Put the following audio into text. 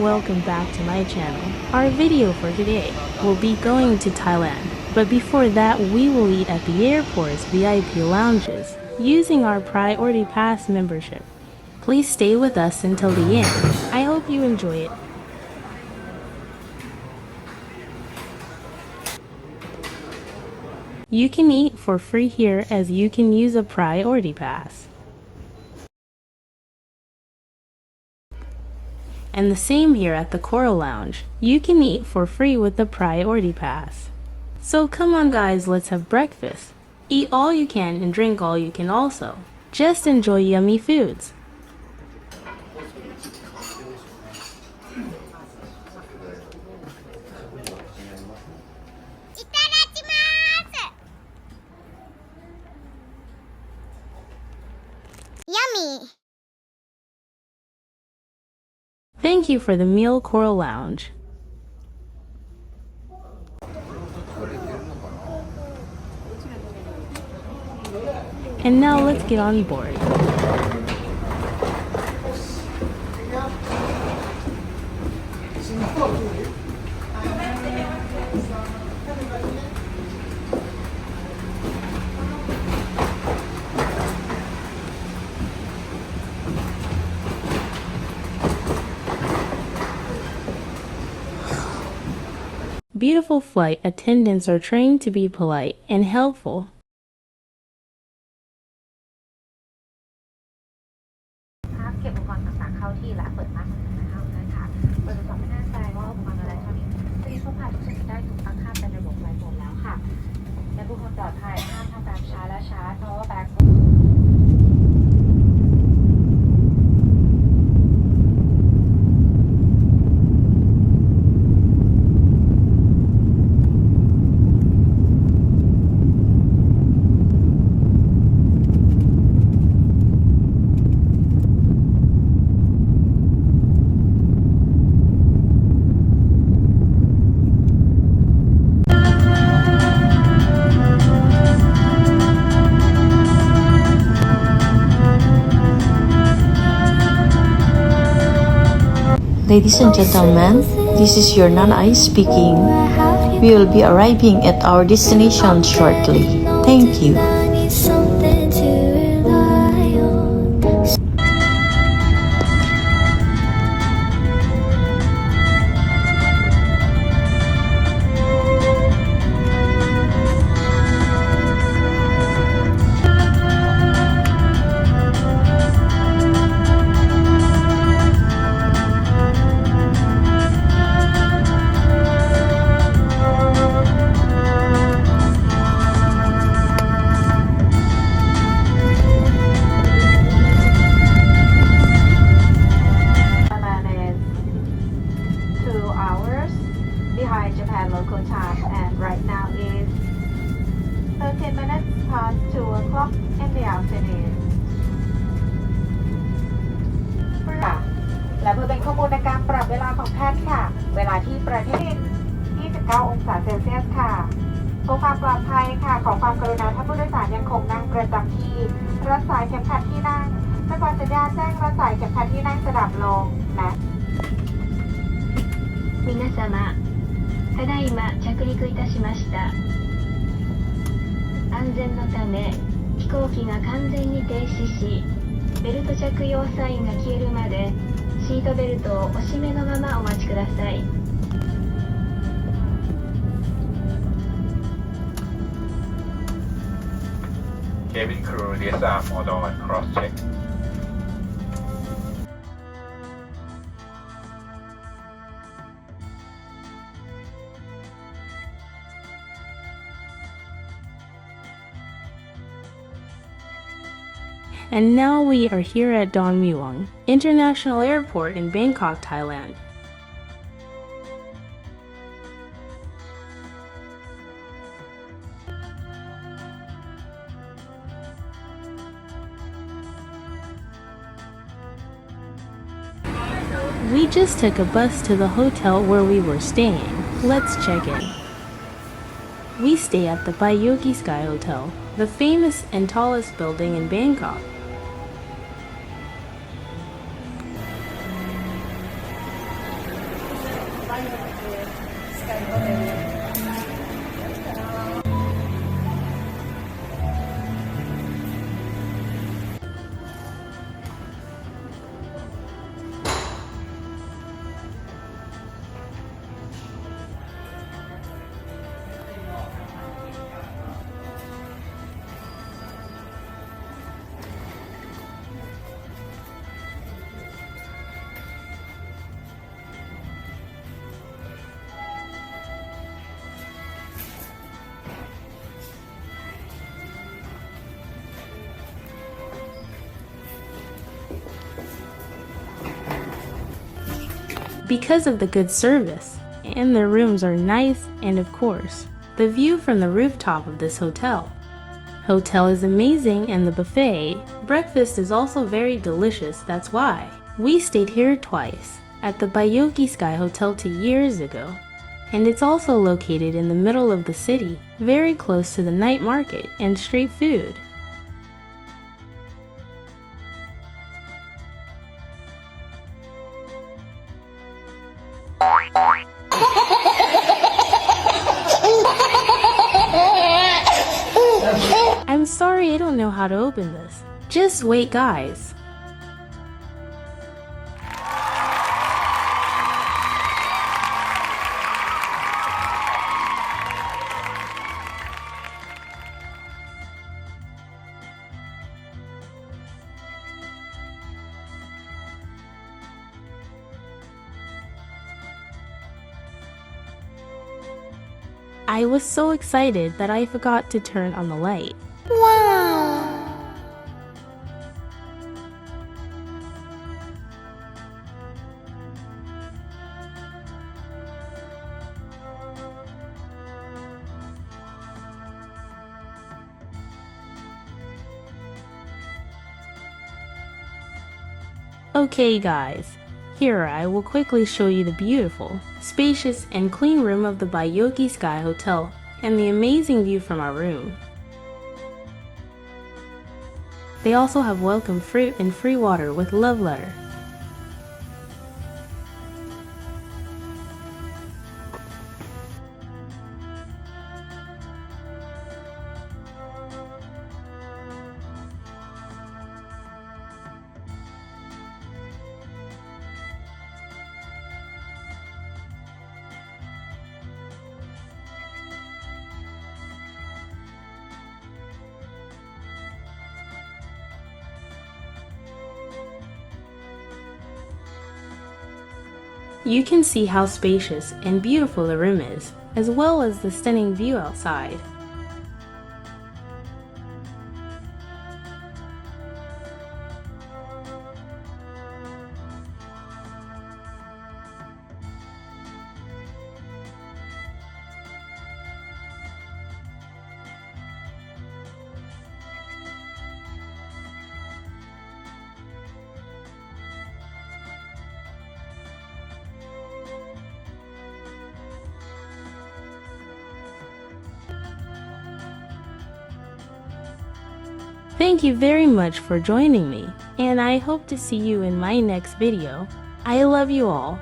and welcome back to my channel. Our video for today will be going to Thailand, but before that we will eat at the airport's VIP lounges using our Priority Pass membership. Please stay with us until the end. I hope you enjoy it. You can eat for free here as you can use a Priority Pass. And the same here at the Coral Lounge. You can eat for free with the Priority Pass. So come on guys, let's have breakfast. Eat all you can and drink all you can also. Just enjoy yummy foods. Yummy! Thank you for the meal, Coral Lounge. And now let's get on board. Beautiful flight attendants are trained to be polite and helpful. Ladies and gentlemen, this is your Nanay speaking. We will be arriving at our destination shortly. Thank you. Behind Japan local time, and right now is 13 minutes past 2 o'clock in the afternoon. และเพื่อเป็นข้อมูลในการปรับเวลาของท่านค่ะเวลาที่ประเทศ29 องศาเซลเซียสค่ะเพื่อความปลอดภัยค่ะขอความกรุณาท่านผู้โดยสารยังคงนั่งประจำที่รัดสายเข็มขัดที่นั่งจนกว่าสัญญาณแจ้งรัดสายเข็มขัดที่นั่งจะดับลงนะ皆様ただいま着陸いたしました。安全のため飛行機が完全に停止し、ベルト着用サインが消えるまでシートベルトをお締めのままお待ちください。Cabin crew disarm model and cross check. And now we are here at Don Mueang International Airport in Bangkok, Thailand. We just took a bus to the hotel where we were staying. Let's check in. We stay at the Baiyoke Sky Hotel, the famous and tallest building in Bangkok. Baiyoke Sky Hotel. Because of the good service, and their rooms are nice, and of course, the view from the rooftop of this hotel. Hotel is amazing, and the buffet breakfast is also very delicious. That's why we stayed here twice at the Baiyoke Sky Hotel 2 years ago. And it's also located in the middle of the city, very close to the night market and street food. I'm sorry, I don't know how to open this. Just wait, guys. I was so excited that I forgot to turn on the light. Okay guys, here I will quickly show you the beautiful, spacious and clean room of the Baiyoke Sky Hotel and the amazing view from our room. They also have welcome fruit and free water with love letter. You can see how spacious and beautiful the room is, as well as the stunning view outside. Thank you very much for joining me, and I hope to see you in my next video. I love you all.